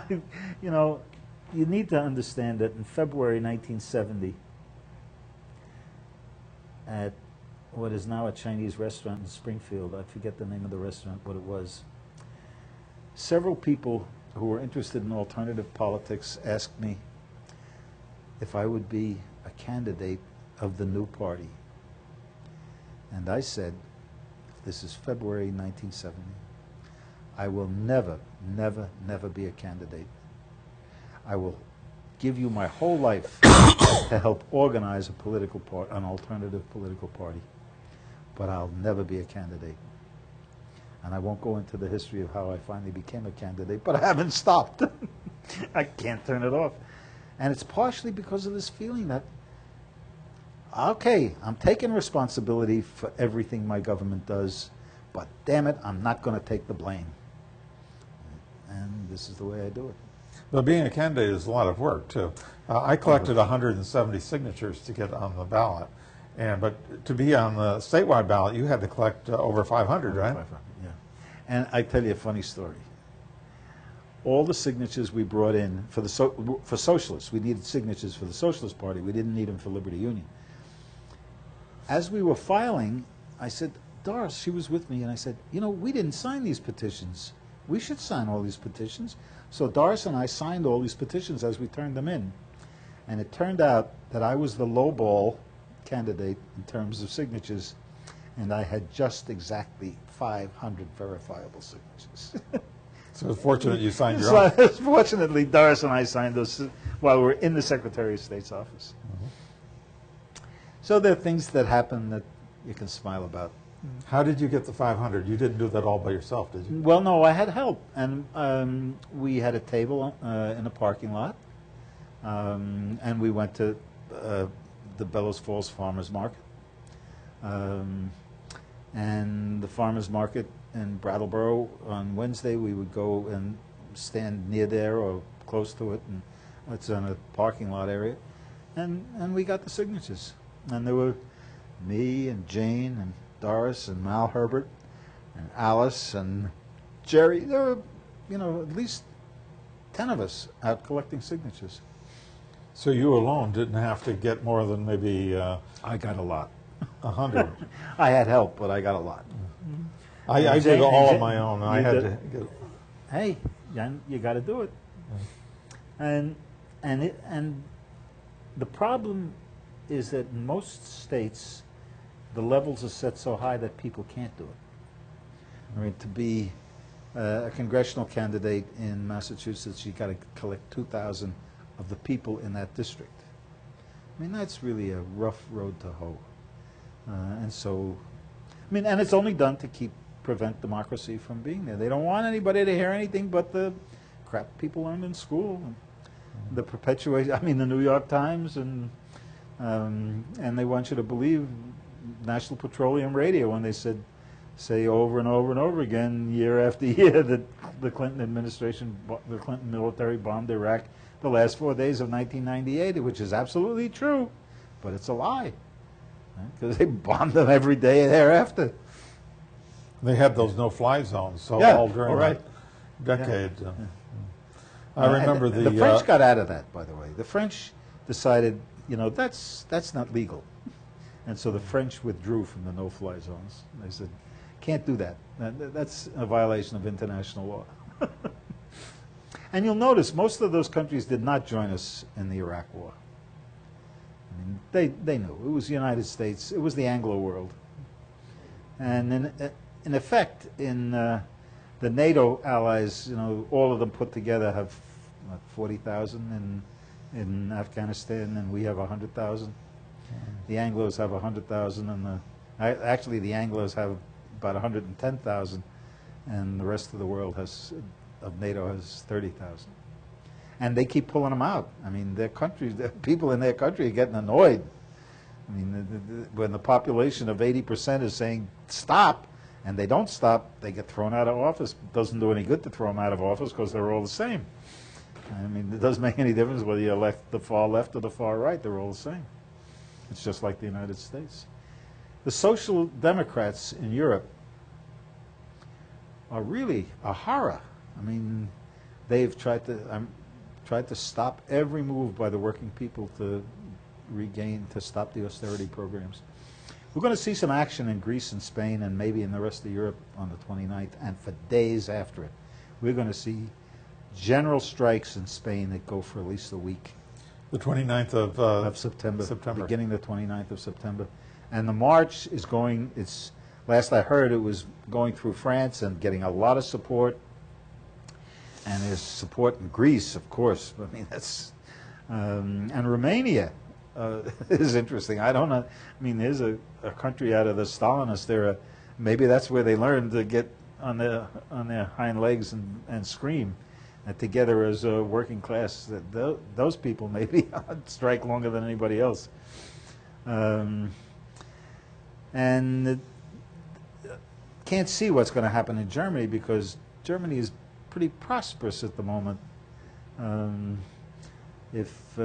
You know, you need to understand that in February 1970, at what is now a Chinese restaurant in Springfield, I forget the name of the restaurant, what it was, several people who were interested in alternative politics asked me if I would be a candidate of the new party. And I said, this is February 1970, I will never, never, never be a candidate. I will give you my whole life to help organize a political party, an alternative political party, but I'll never be a candidate. And I won't go into the history of how I finally became a candidate, but I haven't stopped. I can't turn it off. And it's partially because of this feeling that, okay, I'm taking responsibility for everything my government does, but damn it, I'm not going to take the blame. And this is the way I do it. But being a candidate is a lot of work, too. I collected 170 signatures to get on the ballot. But to be on the statewide ballot, you had to collect over 500, right? 500, yeah. And I tell you a funny story. All the signatures we brought in for socialists, we needed signatures for the Socialist Party. We didn't need them for Liberty Union. As we were filing, I said, Doris, she was with me, and I said, you know, we didn't sign these petitions. We should sign all these petitions. So Doris and I signed all these petitions as we turned them in. And it turned out that I was the lowball candidate in terms of signatures, and I had just exactly 500 verifiable signatures. So it's fortunate you signed your own. Fortunately, Doris and I signed those while we were in the Secretary of State's office. So there are things that happen that you can smile about. How did you get the 500? You didn't do that all by yourself, did you? Well, no, I had help. And we had a table in a parking lot. And we went to the Bellows Falls Farmers Market. And the Farmers Market in Brattleboro, on Wednesday, we would go and stand near there or close to it. And it's in a parking lot area. And we got the signatures. And there were me and Jane and Doris and Mal Herbert and Alice and Jerry. There were, you know, at least 10 of us out collecting signatures. So you alone didn't have to get more than maybe... I got a lot. 100. I had help, but I got a lot. I did all on my own. I had to get... Hey, Jan, you got to do it. And the problem is that in most states, the levels are set so high that people can't do it. I mean, to be a congressional candidate in Massachusetts, you got to collect 2,000 of the people in that district. I mean, that's really a rough road to hoe. And so, I mean, and it's only done to prevent democracy from being there. They don't want anybody to hear anything but the crap people learned in school. The perpetuation, I mean, the New York Times, and they want you to believe National Petroleum Radio when they say over and over and over again, year after year, that the Clinton administration, the Clinton military bombed Iraq the last 4 days of 1998, which is absolutely true, but it's a lie, because they bombed them every day thereafter. They had those no-fly zones, so yeah, all during that decade. Yeah. I remember the French got out of that, by the way. The French decided, you know, that's not legal. And so the French withdrew from the no-fly zones. They said, can't do that. That's a violation of international law. And you'll notice most of those countries did not join us in the Iraq War. I mean, they knew. It was the United States. It was the Anglo world. And in effect, in the NATO allies, you know, all of them put together have 40,000 in Afghanistan, and we have 100,000. The Anglos have 100,000, and actually the Anglos have about 110,000, and the rest of the world of NATO has 30,000. And they keep pulling them out. I mean, their countries, the people in their country are getting annoyed. I mean, when the population of 80% is saying stop, and they don't stop, they get thrown out of office. It doesn't do any good to throw them out of office because they're all the same. I mean, it doesn't make any difference whether you elect the far left or the far right. They're all the same. It's just like the United States. The Social Democrats in Europe are really a horror. I mean, they've tried to stop every move by the working people to stop the austerity programs. We're going to see some action in Greece and Spain and maybe in the rest of Europe on the 29th and for days after it. We're going to see general strikes in Spain that go for at least a week. The 29th of September, beginning the 29th of September. And the march is going, last I heard, it was going through France and getting a lot of support. And there's support in Greece, of course. I mean, that's, and Romania is interesting. I don't know. I mean, there's a country out of the Stalinists there. Maybe that's where they learned to get on their hind legs and scream. Together as a working class, those people maybe strike longer than anybody else. And can't see what's going to happen in Germany because Germany is pretty prosperous at the moment. If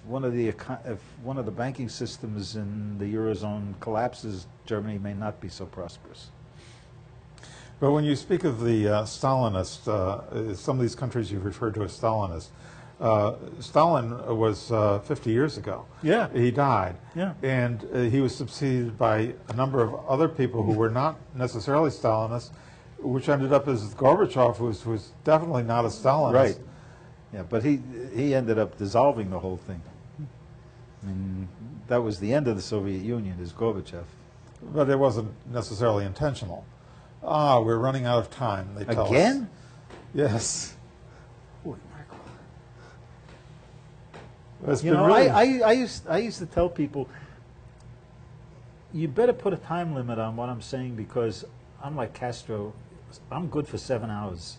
one of the banking systems in the Eurozone collapses, Germany may not be so prosperous. But when you speak of the Stalinists, some of these countries you've referred to as Stalinists, Stalin was 50 years ago. Yeah. He died. Yeah. And he was succeeded by a number of other people who were not necessarily Stalinists, which ended up as Gorbachev, who was definitely not a Stalinist. Right. Yeah, but he ended up dissolving the whole thing. I mean, that was the end of the Soviet Union, is Gorbachev. But it wasn't necessarily intentional. We're running out of time, they tell us. Again? Yes. Holy mackerel. It's You been know, really- I used to tell people, you better put a time limit on what I'm saying because I'm like Castro. I'm good for 7 hours.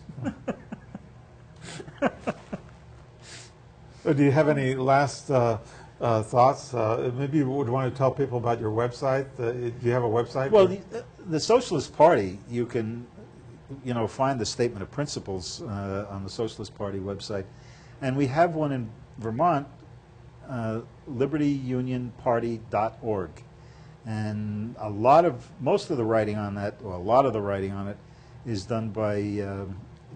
Do you have any last thoughts? Maybe you would want to tell people about your website. Do you have a website? Well, the Socialist Party, you can, find the statement of principles on the Socialist Party website, and we have one in Vermont, libertyunionparty.org, and most of the writing on that, or a lot of the writing on it, is done by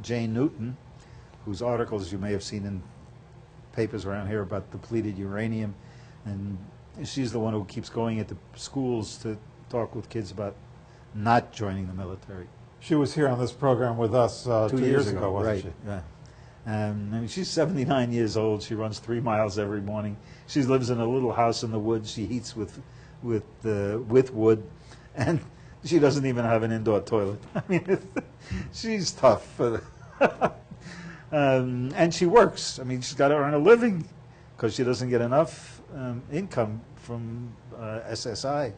Jane Newton, whose articles you may have seen in papers around here about depleted uranium, and she's the one who keeps going into schools to talk with kids about not joining the military. She was here on this program with us 2 years ago, wasn't right, she? Yeah. I mean, she's 79 years old. She runs 3 miles every morning. She lives in a little house in the woods. She heats with wood, and she doesn't even have an indoor toilet. I mean, she's tough. And she works. I mean, she's got to earn a living because she doesn't get enough income from SSI.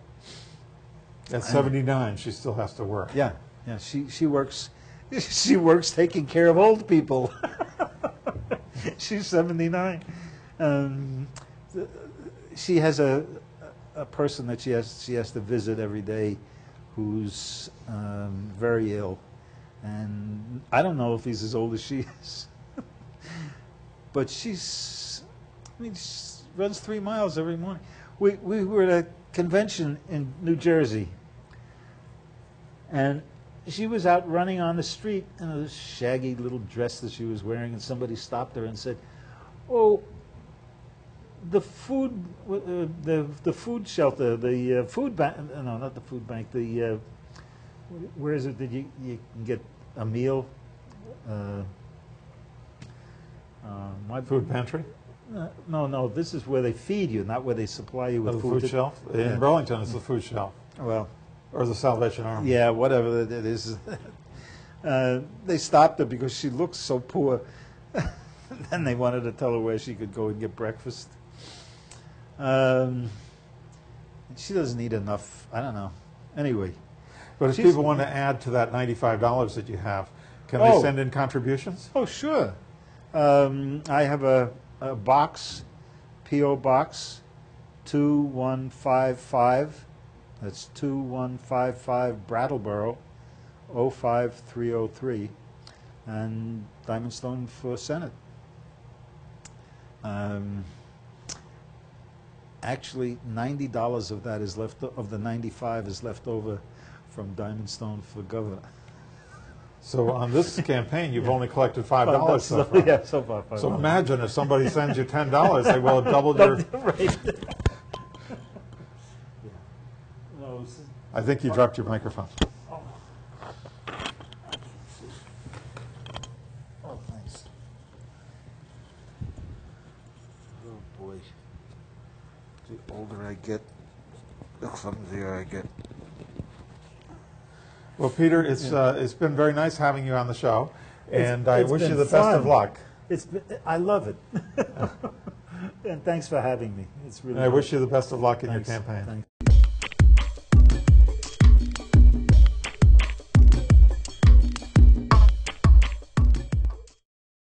At 79, she still has to work. Yeah, yeah. She works. She works taking care of old people. She's 79. She has a person that she has to visit every day, who's very ill, and I don't know if he's as old as she is. But she runs 3 miles every morning. We were at a convention in New Jersey, and she was out running on the street in a shaggy little dress that she was wearing, and somebody stopped her and said, "Oh, the food shelter, the food bank, no, not the food bank, the, where is it that you can get a meal? My food pantry? No, this is where they feed you, not where they supply you with The food. food shelf? Yeah. In Burlington, it's the food shelf. Well, Or the Salvation Army. yeah, whatever it is. They stopped her because she looked so poor. Then they wanted to tell her where she could go and get breakfast. She doesn't eat enough. I don't know. Anyway. But if people want to add to that $95 that you have, can they send in contributions? Oh, sure. I have a box, P.O. Box 2155. That's 2155 Brattleboro, 05303, and Diamondstone for Senate. Actually, $90 of that is left, of the 95 is left over from Diamondstone for governor. So on this campaign, you've only collected $5 so far. Yeah, so far. So imagine if somebody sends you $10, they will have doubled your. Right. No, I think you dropped your microphone. oh, thanks. Oh boy. The older I get, the clumsier I get. Well, Peter, it's been very nice having you on the show, and I It's wish you been the best of fun. luck. I love it. And thanks for having me. It's really And I wish you the best of luck in your Thanks. campaign. Thanks.